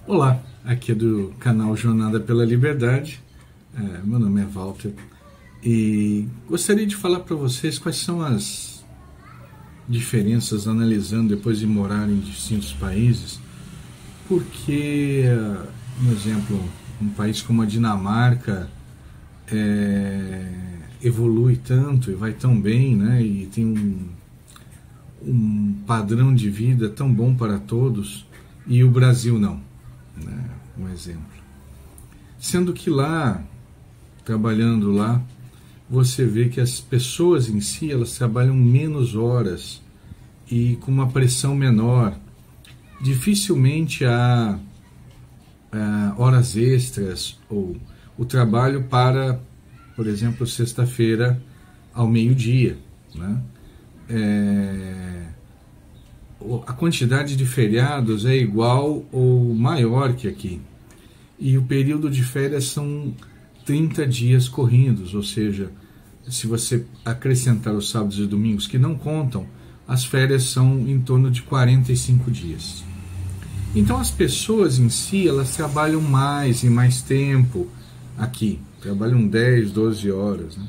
Olá, aqui é do canal Jornada pela Liberdade. Meu nome é Walter e gostaria de falar para vocês quais são as diferenças, analisando depois de morar em distintos países, porque, por exemplo, um país como a Dinamarca evolui tanto e vai tão bem, né, e tem um padrão de vida tão bom para todos, e o Brasil não, né, um exemplo. Sendo que lá, trabalhando lá, você vê que as pessoas em si, elas trabalham menos horas e com uma pressão menor. Dificilmente há horas extras ou o trabalho para, por exemplo, sexta-feira ao meio-dia, né? A quantidade de feriados é igual ou maior que aqui. E o período de férias são 30 dias corridos, ou seja, se você acrescentar os sábados e domingos que não contam, as férias são em torno de 45 dias. Então as pessoas em si, elas trabalham mais e mais tempo aqui, trabalham 10, 12 horas, né?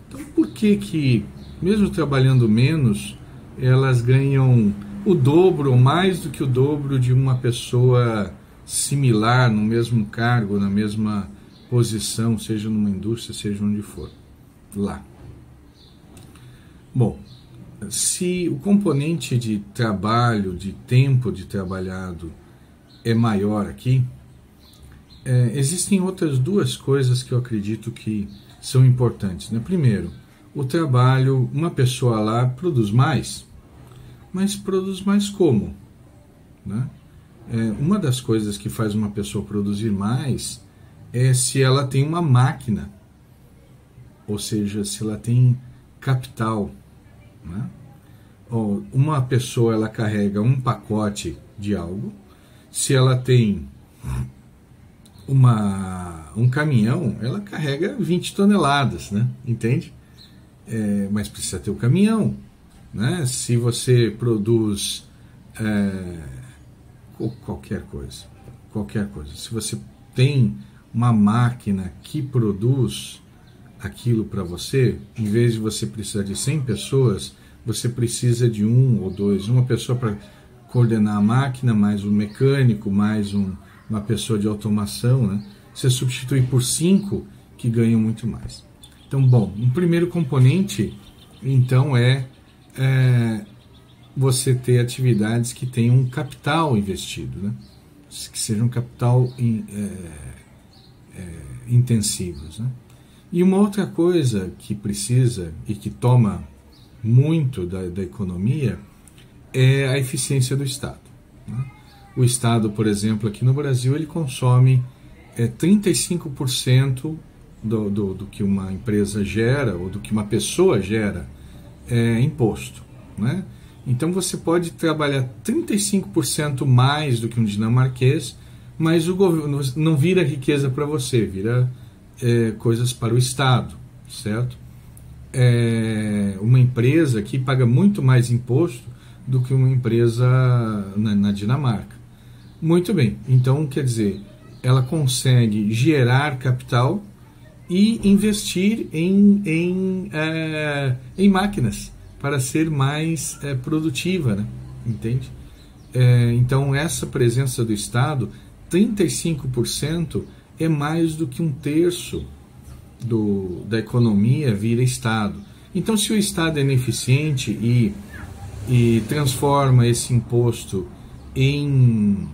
Então por que, mesmo trabalhando menos, elas ganham o dobro ou mais do que o dobro de uma pessoa similar, no mesmo cargo, na mesma posição, seja numa indústria, seja onde for, lá? Bom, se o componente de trabalho, de tempo de trabalhado é maior aqui, existem outras duas coisas que eu acredito que são importantes, né? Primeiro, o trabalho, uma pessoa lá produz mais, mas produz mais como, né? Uma das coisas que faz uma pessoa produzir mais é se ela tem uma máquina, ou seja, se ela tem capital, né? Uma pessoa, ela carrega um pacote de algo. Se ela tem um caminhão, ela carrega 20 toneladas, né? Entende? Mas precisa ter o caminhão, né? Se você produz qualquer coisa, se você tem uma máquina que produz aquilo para você, em vez de você precisar de 100 pessoas, você precisa de um ou dois, uma pessoa para coordenar a máquina, mais um mecânico, mais uma pessoa de automação, né? Você substitui por 5 que ganham muito mais. Então, bom, um primeiro componente, então, você ter atividades que tenham um capital investido, né? Que sejam capital intensivos, né? E uma outra coisa que precisa e que toma muito da economia é a eficiência do Estado, né? O Estado, por exemplo, aqui no Brasil, ele consome 35% do que uma empresa gera ou do que uma pessoa gera imposto, né? Então você pode trabalhar 35% mais do que um dinamarquês, mas o governo não vira riqueza para você, vira coisas para o Estado, certo? Uma empresa aqui paga muito mais imposto do que uma empresa na Dinamarca. Muito bem, então quer dizer, ela consegue gerar capital e investir em máquinas para ser mais produtiva, né? Entende? Então essa presença do Estado, 35%, é mais do que um terço da economia vira Estado. Então, se o Estado é ineficiente e transforma esse imposto em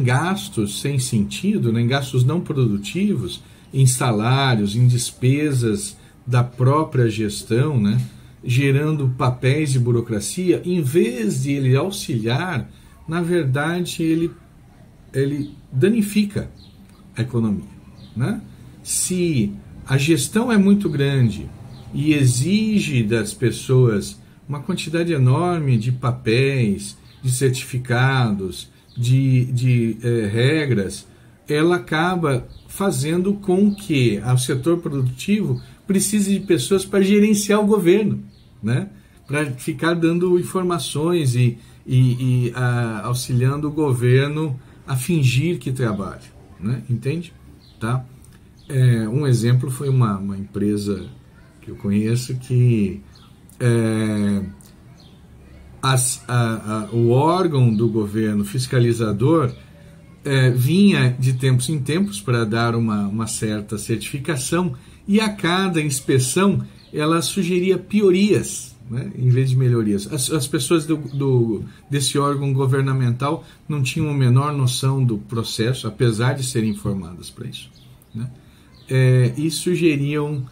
gastos sem sentido, né, em gastos não produtivos, em salários, em despesas da própria gestão, né, gerando papéis de burocracia, em vez de ele auxiliar, na verdade ele danifica a economia, né? Se a gestão é muito grande e exige das pessoas uma quantidade enorme de papéis, de certificados, de regras, ela acaba fazendo com que o setor produtivo precise de pessoas para gerenciar o governo, né? Para ficar dando informações e auxiliando o governo a fingir que trabalha, né? Entende? Tá? Um exemplo foi uma empresa que eu conheço que o órgão do governo fiscalizador vinha de tempos em tempos para dar uma certa certificação, e a cada inspeção ela sugeria piorias, né, em vez de melhorias. As pessoas desse órgão governamental não tinham a menor noção do processo, apesar de serem informadas para isso, né? E sugeriam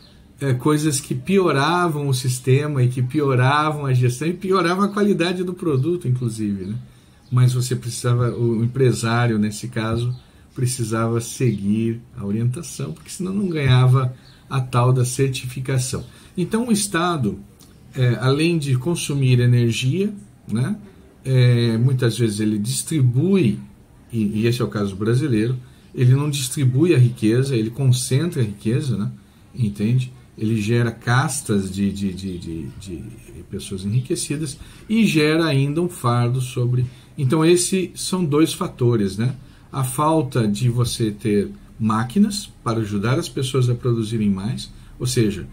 coisas que pioravam o sistema e que pioravam a gestão e pioravam a qualidade do produto, inclusive, né? Mas você precisava, o empresário nesse caso, precisava seguir a orientação, porque senão não ganhava a tal da certificação. Então o Estado, além de consumir energia, né, muitas vezes ele distribui, e esse é o caso brasileiro, ele não distribui a riqueza, ele concentra a riqueza, né, entende? Ele gera castas de pessoas enriquecidas e gera ainda um fardo sobre... Então esses são dois fatores, né? A falta de você ter máquinas para ajudar as pessoas a produzirem mais, ou seja,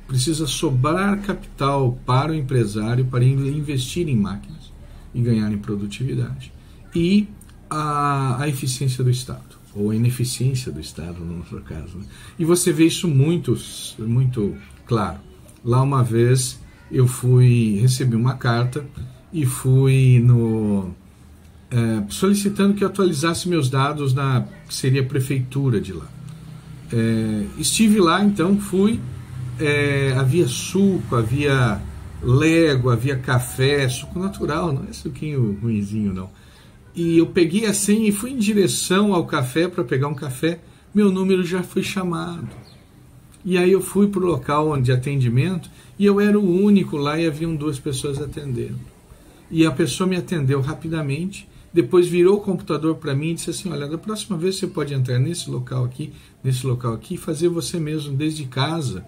precisa sobrar capital para o empresário para investir em máquinas e ganhar em produtividade. E a eficiência do Estado, ou a ineficiência do Estado, no nosso caso, né? E você vê isso muito, muito claro. Lá uma vez eu recebi uma carta e fui solicitando que eu atualizasse meus dados que seria a prefeitura de lá. Estive lá, então fui, havia suco, havia lego, havia café, suco natural, não é suquinho ruinzinho não. E eu peguei a senha e fui em direção ao café para pegar um café, meu número já foi chamado. E aí eu fui para o local de atendimento e eu era o único lá e haviam 2 pessoas atendendo. E a pessoa me atendeu rapidamente, depois virou o computador para mim e disse assim, olha, da próxima vez você pode entrar nesse local aqui, e fazer você mesmo desde casa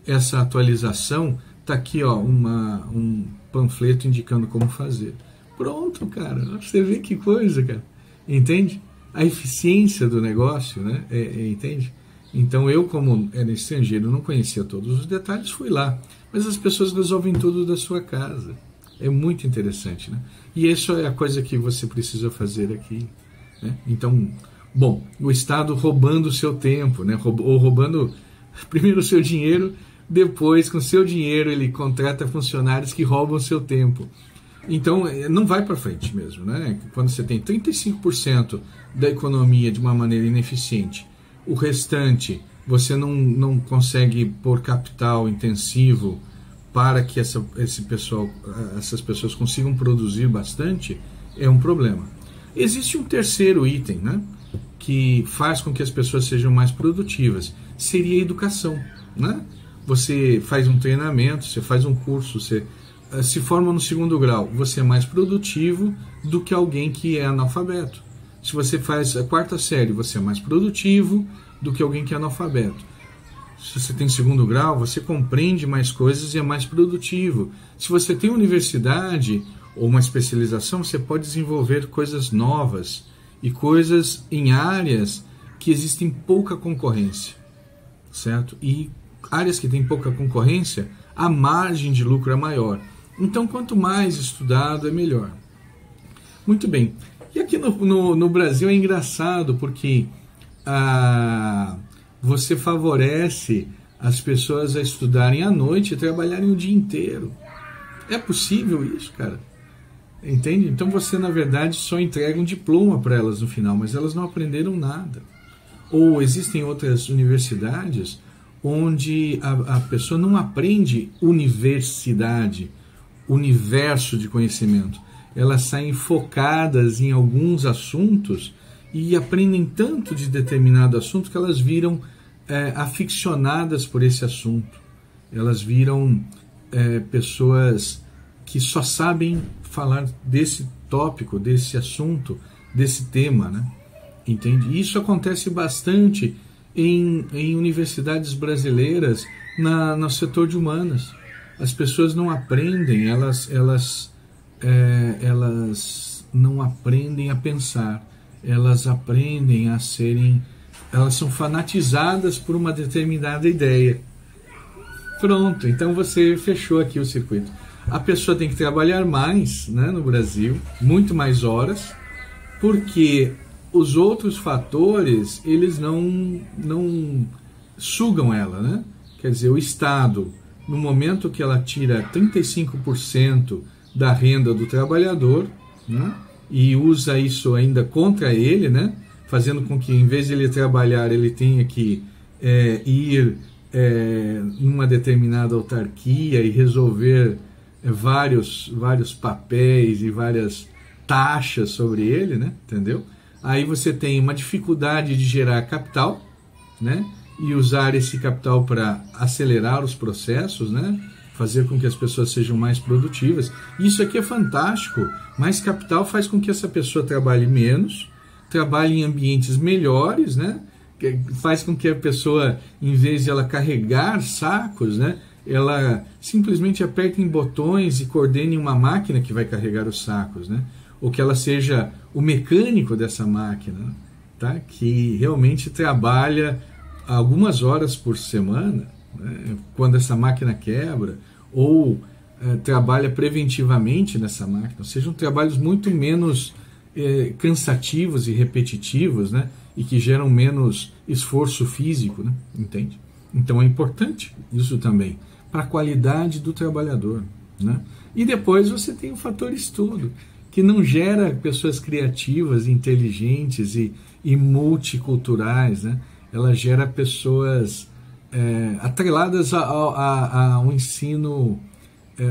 essa atualização, está aqui ó, um panfleto indicando como fazer. Pronto, cara, você vê que coisa, cara, entende? A eficiência do negócio, né? Entende? Então eu, como era estrangeiro, não conhecia todos os detalhes, fui lá, mas as pessoas resolvem tudo da sua casa. É muito interessante, né? E isso é a coisa que você precisa fazer aqui, né? Então, bom, o Estado roubando o seu tempo, né? Ou roubando primeiro o seu dinheiro, depois com o seu dinheiro ele contrata funcionários que roubam o seu tempo. Então, não vai para frente mesmo, né? Quando você tem 35% da economia de uma maneira ineficiente, o restante você não consegue pôr capital intensivo para que essas pessoas consigam produzir bastante, é um problema. Existe um terceiro item, né, que faz com que as pessoas sejam mais produtivas, seria a educação, né? Você faz um treinamento, você faz um curso, você se forma no 2º grau, você é mais produtivo do que alguém que é analfabeto. Se você faz a 4ª série, você é mais produtivo do que alguém que é analfabeto. Se você tem 2º grau, você compreende mais coisas e é mais produtivo. Se você tem universidade ou uma especialização, você pode desenvolver coisas novas e coisas em áreas que existem pouca concorrência, certo? E áreas que têm pouca concorrência, a margem de lucro é maior. Então, quanto mais estudado, é melhor. Muito bem. E aqui no Brasil é engraçado, porque você favorece as pessoas a estudarem à noite e trabalharem o dia inteiro. É possível isso, cara? Entende? Então você, na verdade, só entrega um diploma para elas no final, mas elas não aprenderam nada. Ou existem outras universidades onde a pessoa não aprende universidade, universo de conhecimento. Elas saem focadas em alguns assuntos e aprendem tanto de determinado assunto que elas viram aficionadas por esse assunto. Elas viram pessoas que só sabem falar desse tópico, desse assunto, desse tema, né? Entende? Isso acontece bastante em universidades brasileiras no setor de humanas. As pessoas não aprendem, elas elas não aprendem a pensar, elas aprendem a serem, elas são fanatizadas por uma determinada ideia. Pronto, então você fechou aqui o circuito. A pessoa tem que trabalhar mais, né, no Brasil, muito mais horas, porque os outros fatores, eles não sugam ela, né? Quer dizer, o Estado, no momento que ela tira 35% da renda do trabalhador, né, e usa isso ainda contra ele, né, fazendo com que, em vez de ele trabalhar, ele tenha que ir numa determinada autarquia e resolver vários papéis e várias taxas sobre ele, né, entendeu? Aí você tem uma dificuldade de gerar capital, né, e usar esse capital para acelerar os processos, né, fazer com que as pessoas sejam mais produtivas. Isso aqui é fantástico. Mais capital faz com que essa pessoa trabalhe menos, trabalhe em ambientes melhores, né, faz com que a pessoa, em vez de ela carregar sacos, né, ela simplesmente aperte em botões e coordene uma máquina que vai carregar os sacos, né, ou que ela seja o mecânico dessa máquina, tá, que realmente trabalha algumas horas por semana, né, quando essa máquina quebra, ou trabalha preventivamente nessa máquina, sejam trabalhos muito menos cansativos e repetitivos, né, e que geram menos esforço físico, né, entende? Então é importante isso também, para a qualidade do trabalhador, né? E depois você tem o fator estudo, que não gera pessoas criativas, inteligentes e multiculturais, né? Ela gera pessoas atreladas a um ensino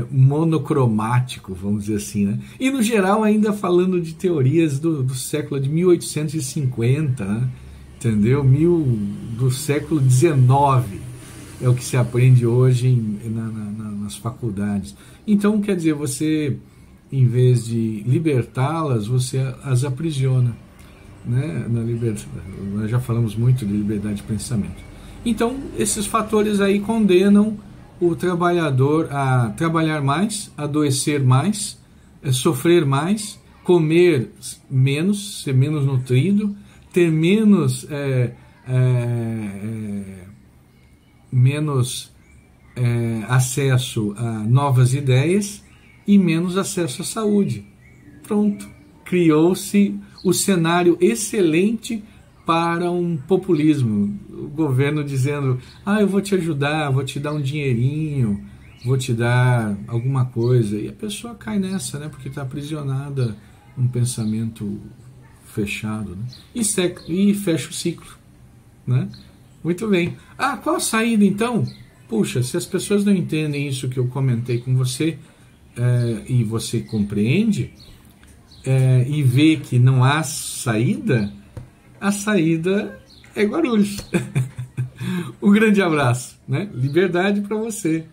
monocromático, vamos dizer assim, né? E no geral ainda falando de teorias do século de 1850, né? Entendeu? Do século XIX é o que se aprende hoje nas faculdades. Então, quer dizer, você, em vez de libertá-las, você as aprisiona, né? Nós já falamos muito de liberdade de pensamento. Então, esses fatores aí condenam o trabalhador a trabalhar mais, adoecer mais, sofrer mais, comer menos, ser menos nutrido, ter menos acesso a novas ideias e menos acesso à saúde. Pronto, criou-se o cenário excelente para um populismo. O governo dizendo, eu vou te ajudar, vou te dar um dinheirinho, vou te dar alguma coisa. E a pessoa cai nessa, né, porque está aprisionada num pensamento fechado, né? E fecha o ciclo, né? Muito bem. Qual a saída então? Puxa, se as pessoas não entendem isso que eu comentei com você, e você compreende, e vê que não há saída, a saída é Guarulhos. Um grande abraço, né? Liberdade para você.